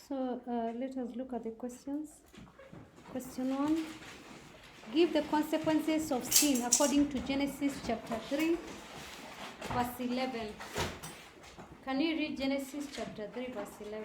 So let us look at the questions. Question 1. Give the consequences of sin according to Genesis chapter 3, verse 11. Can you read Genesis chapter 3, verse 11?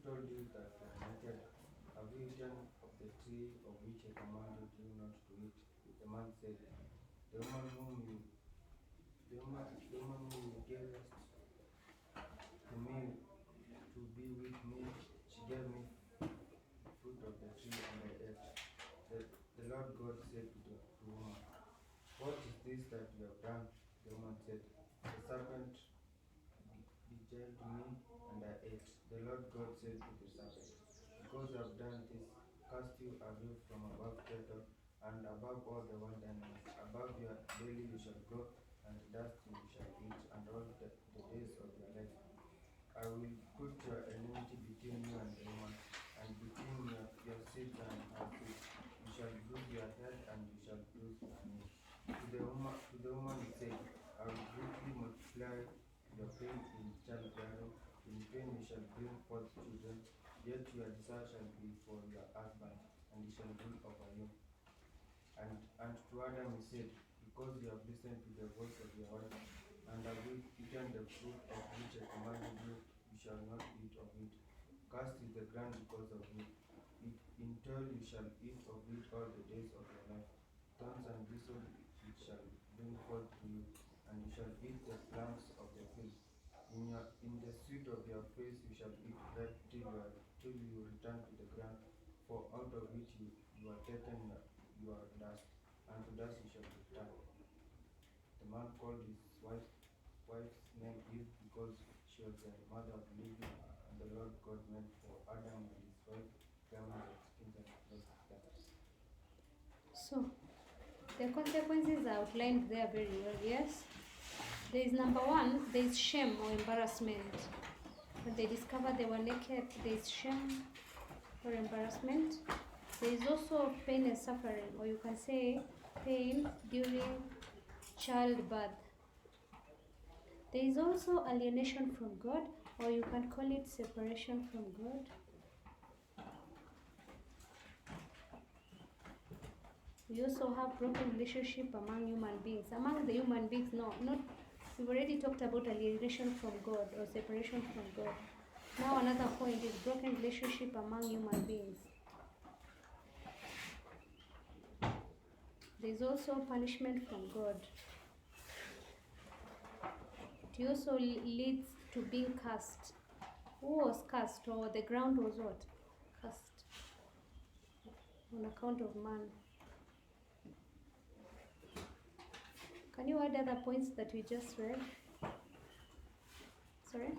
Told you that you are naked? Have you eaten of the tree of which I commanded you not to eat? The man said, The woman whom you gave to me to be with me, she gave me fruit of the tree and I ate. The Lord God said to the woman, What is this that you have done? The woman said, The serpent beguiled me and I ate. The Lord God said to the serpent, Because you have done this, cast you away from above cattle and above all the wild animals. Above your belly you shall go, and dust you shall eat, and all the days of your life. I will put your enmity between you and the woman, and between your seed and her seed. You shall bruise your head, and you shall bruise her knee. To the woman he said, I will greatly multiply your pain in childbearing. In pain you shall bring forth children, yet your desire shall be for your husband, and he shall rule over you. And to Adam he said, Because you have listened to the voice of your wife, and have eaten the fruit of which I commanded you, you shall not eat of it. Cursed is the ground because of you. In toil you shall eat of it all the days of your life. Thorns and bristles it shall bring forth to you, and you shall eat the plants of the field. In the sweat of your face you shall eat bread till you return to the ground, for out of it you are taken, you are dust, and to dust you shall return. The man called his wife's name Eve, because she was the mother of living, and the Lord God made for Adam and his wife garments of skins and clothed them. So, the consequences are outlined there very well, yes? There is number 1, there is shame or embarrassment. When they discovered they were naked, there is shame or embarrassment. There is also pain and suffering, or you can say pain during childbirth. There is also alienation from God, or you can call it separation from God. We also have broken relationship among human beings. Among the human beings, we've already talked about alienation from God or separation from God. Now another point is broken relationship among human beings. There is also punishment from God. It also leads to being cursed. Who was cursed, or the ground was what? Cursed. On account of man. Can you add other points that we just read? Sorry?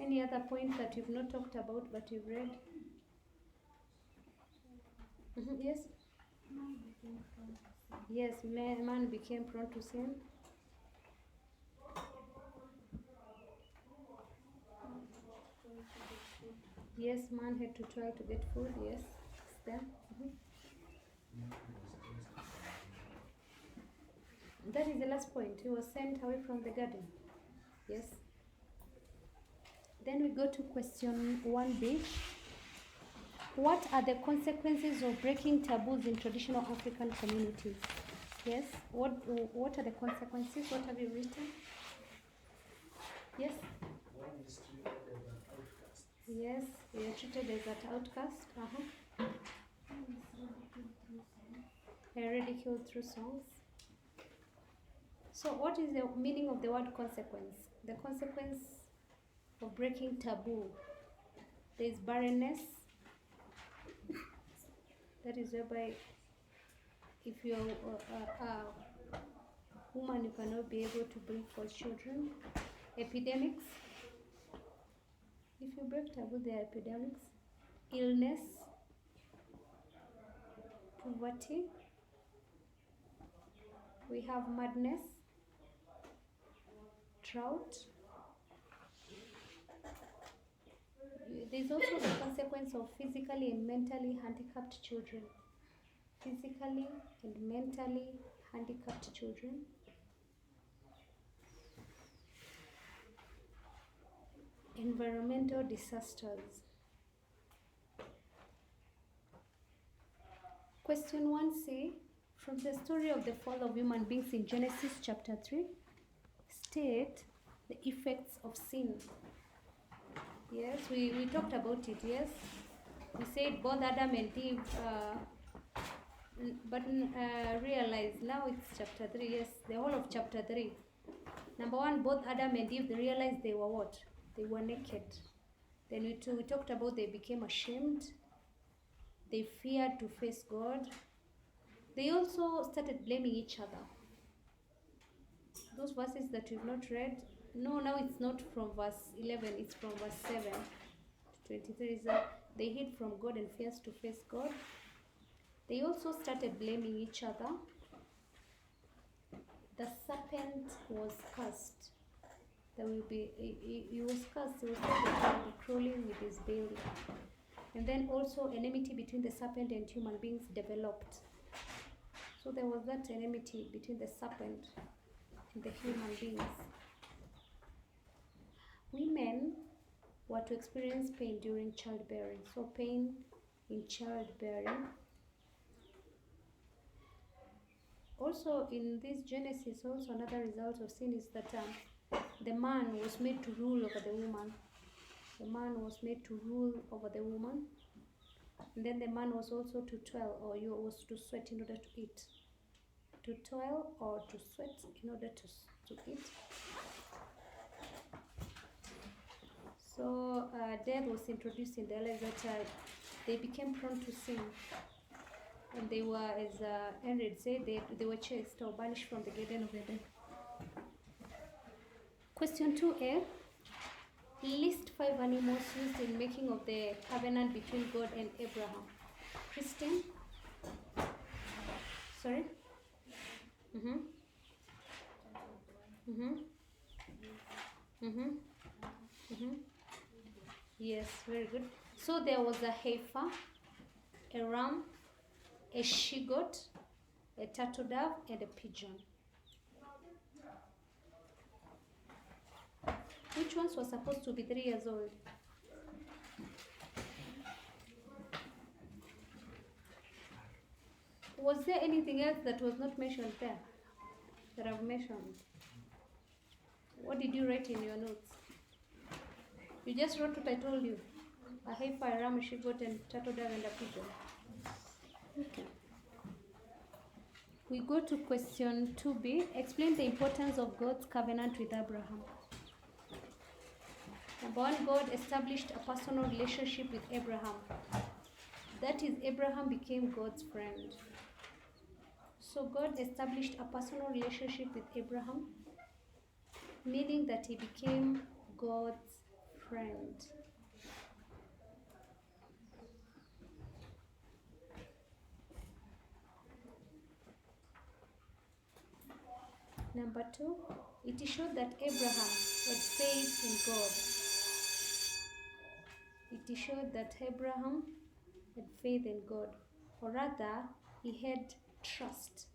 Any other point that you've not talked about but you've read? Yes? Yes, man became prone to sin. Yes, man had to toil to get food. Yes, then. That is the last point. He was sent away from the garden. Yes. Then we go to question 1b. What are the consequences of breaking taboos in traditional African communities? Yes. What are the consequences? What have you written? Yes. One is treated as an outcast. Yes, we are treated as an outcast. Ridiculed through songs. So what is the meaning of the word consequence? The consequence of breaking taboo. There is barrenness. That is whereby if you're a woman, you cannot be able to bring forth children. Epidemics. If you break taboo, there are epidemics. Illness. Poverty. We have madness. Drought. There's also the consequence of physically and mentally handicapped children. Physically and mentally handicapped children. Environmental disasters. Question 1c. From the story of the fall of human beings in Genesis chapter 3, state the effects of sin. Yes, we talked about it, yes. We said both Adam and Eve, realize now it's chapter 3, yes, the whole of chapter 3. Number 1, both Adam and Eve, they realized they were what? They were naked. Then we talked about they became ashamed. They feared to face God. They also started blaming each other. Those verses that we've not read, no, now it's not from verse 11, it's from verse 7 to 23. Is that they hid from God and feared to face God. They also started blaming each other. The serpent was cursed. There will be, he was cursed. He was told that he will be crawling with his belly. And then also enmity between the serpent and human beings developed. So there was that enmity between the serpent and the human beings. Women were to experience pain during childbearing. So pain in childbearing. Also in this Genesis, also another result of sin is that the man was made to rule over the woman. The man was made to rule over the woman. And then the man was also to toil, or you was to sweat in order to eat. To toil or to sweat in order to eat. So death was introduced in their lives, that they became prone to sin. And they were, as Henry said, they were chased or banished from the Garden of Eden. Question 2a. List 5 animals used in making of the covenant between God and Abraham. Christine? Sorry? Mm-hmm. Mm-hmm. Mm-hmm. Mm-hmm. Yes, very good. So there was a heifer, a ram, a she-goat, a turtle dove, and a pigeon. Which ones were supposed to be 3 years old? Was there anything else that was not mentioned there, that I've mentioned? What did you write in your notes? You just wrote what I told you. A heifer, a ram, a she-goat, and turtle dove, and a pigeon. Okay. We go to question 2b. Explain the importance of God's covenant with Abraham. Number 1, God established a personal relationship with Abraham. That is, Abraham became God's friend. So God established a personal relationship with Abraham, meaning that he became God's friend. Number 2, it showed that Abraham had faith in God. It showed that Abraham had faith in God, or rather, he had trust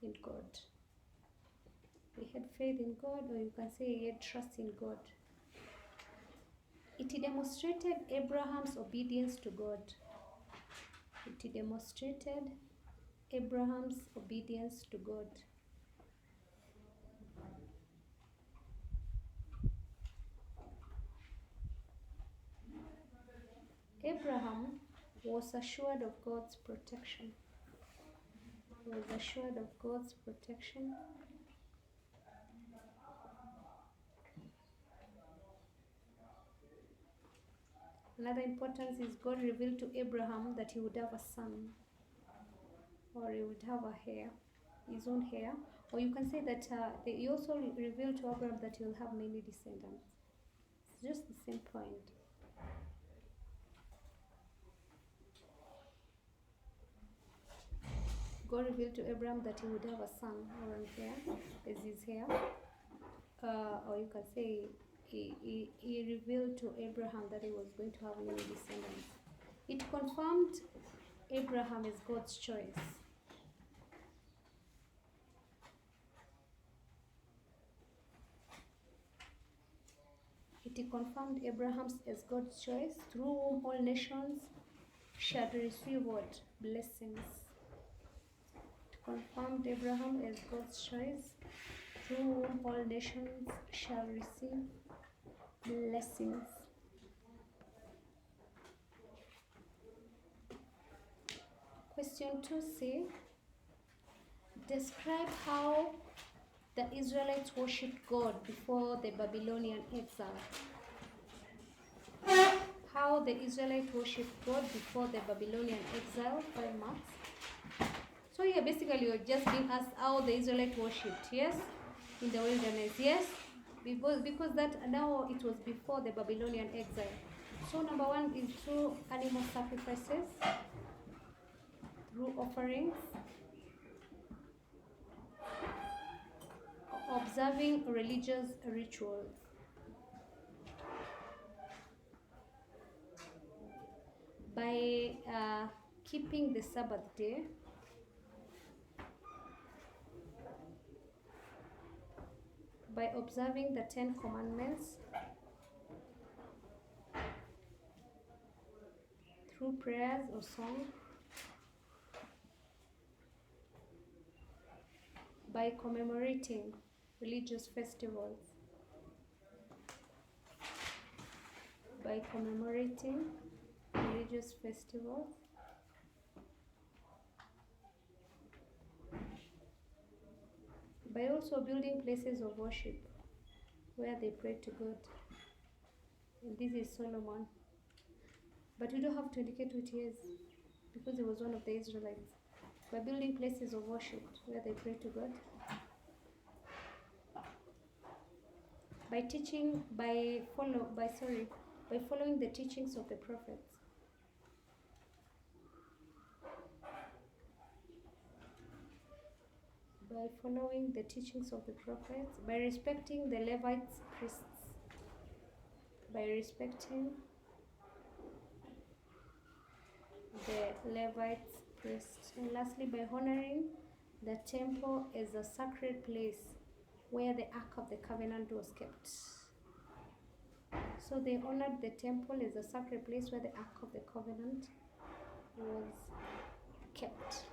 in God. He had faith in God, or you can say he had trust in God. It demonstrated Abraham's obedience to God. It demonstrated Abraham's obedience to God. Abraham was assured of God's protection. He was assured of God's protection. Another importance is God revealed to Abraham that he would have a son. or he would have a hair, his own hair. Or you can say that he also revealed to Abraham that he will have many descendants. It's just the same point. God revealed to Abraham that he would have a son or an heir as his heir. Or you can say he revealed to Abraham that he was going to have many descendants. It confirmed Abraham as God's choice. It confirmed Abraham as God's choice, through whom all nations shall receive what? Blessings. It confirmed Abraham as God's choice, through whom all nations shall receive blessings. Question 2c. Describe how the Israelites worshipped God before the Babylonian exile. How the Israelites worshipped God before the Babylonian exile. 5 marks. So here basically you're just being asked how the Israelites worshipped, yes, in the wilderness, yes, because that now it was before the Babylonian exile. So number 1 is through animal sacrifices, through offerings, observing religious rituals. By keeping the Sabbath day, by observing the 10 commandments, through prayers or song, by commemorating religious festivals, by commemorating religious festivals, by also building places of worship where they pray to God. And this is Solomon. But we don't have to indicate who he is, because he was one of the Israelites. By building places of worship where they pray to God. By teaching, by following the teachings of the prophets. By following the teachings of the prophets, by respecting the Levites priests, by respecting the Levites priests, and lastly by honoring the temple as a sacred place where the Ark of the Covenant was kept. So they honored the temple as a sacred place where the Ark of the Covenant was kept.